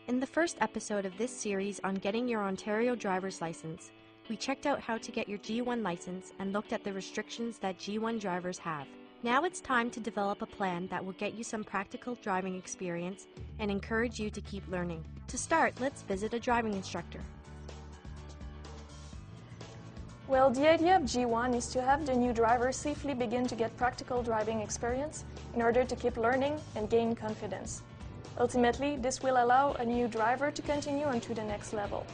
In the first episode of this series on getting your Ontario driver's license, we checked out how to get your G1 license and looked at the restrictions that G1 drivers have. Now it's time to develop a plan that will get you some practical driving experience and encourage you to keep learning. To start, let's visit a driving instructor. Well, the idea of G1 is to have the new driver safely begin to get practical driving experience in order to keep learning and gain confidence. Ultimately, this will allow a new driver to continue on to the next level.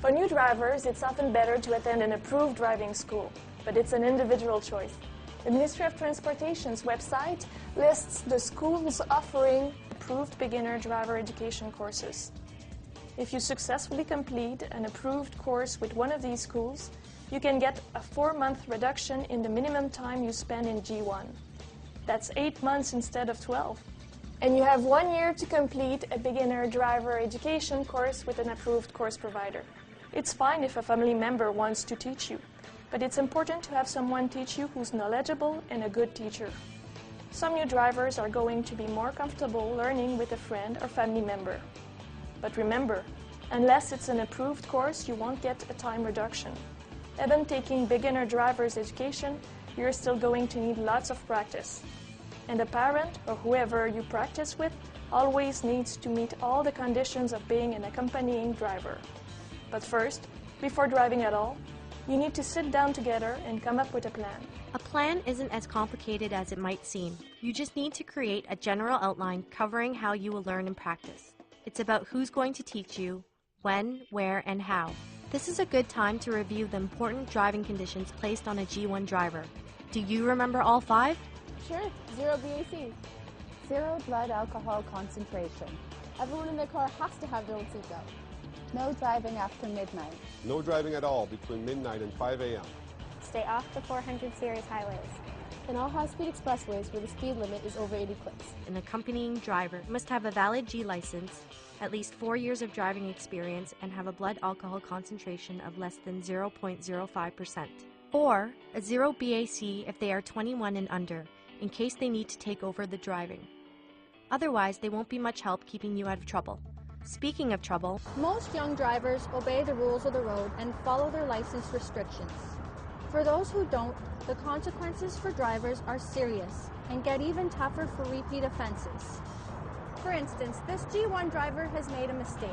For new drivers, it's often better to attend an approved driving school, but it's an individual choice. The Ministry of Transportation's website lists the schools offering approved beginner driver education courses. If you successfully complete an approved course with one of these schools, you can get a 4-month reduction in the minimum time you spend in G1. That's 8 months instead of 12. And you have 1 year to complete a beginner driver education course with an approved course provider. It's fine if a family member wants to teach you, but it's important to have someone teach you who's knowledgeable and a good teacher. Some new drivers are going to be more comfortable learning with a friend or family member. But remember, unless it's an approved course, you won't get a time reduction. Even taking beginner driver's education, you're still going to need lots of practice. And a parent, or whoever you practice with, always needs to meet all the conditions of being an accompanying driver. But first, before driving at all, you need to sit down together and come up with a plan. A plan isn't as complicated as it might seem. You just need to create a general outline covering how you will learn and practice. It's about who's going to teach you, when, where, and how. This is a good time to review the important driving conditions placed on a G1 driver. Do you remember all 5? Sure. 0 BAC. 0 blood alcohol concentration. Everyone in the car has to have their own seatbelt. No driving after midnight. No driving at all between midnight and 5 a.m. Stay off the 400 series highways. In all high-speed expressways where the speed limit is over 80 clicks. An accompanying driver must have a valid G license, at least 4 years of driving experience, and have a blood alcohol concentration of less than 0.05%. Or a 0 BAC if they are 21 and under, in case they need to take over the driving. Otherwise, they won't be much help keeping you out of trouble. Speaking of trouble, most young drivers obey the rules of the road and follow their license restrictions. For those who don't, the consequences for drivers are serious and get even tougher for repeat offenses. For instance, this G1 driver has made a mistake.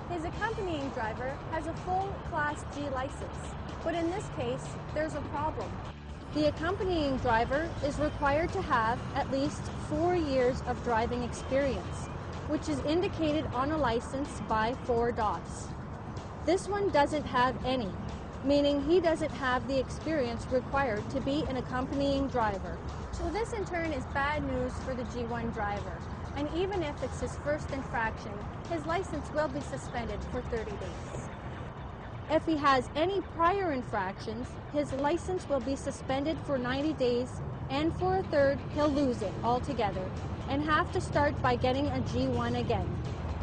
His accompanying driver has a full Class G license, but in this case, there's a problem. The accompanying driver is required to have at least 4 years of driving experience, which is indicated on a license by 4 dots. This one doesn't have any, meaning he doesn't have the experience required to be an accompanying driver. So this in turn is bad news for the G1 driver, and even if it's his first infraction, his license will be suspended for 30 days. If he has any prior infractions, his license will be suspended for 90 days, and for a third, he'll lose it altogether and have to start by getting a G1 again.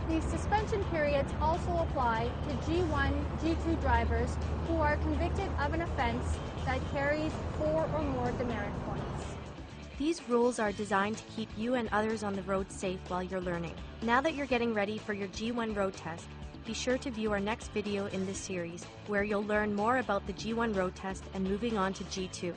These suspension periods also apply to G1, G2 drivers who are convicted of an offense that carries 4 or more demerit points. these rules are designed to keep you and others on the road safe while you're learning. Now that you're getting ready for your G1 road test, be sure to view our next video in this series, where you'll learn more about the G1 road test and moving on to G2.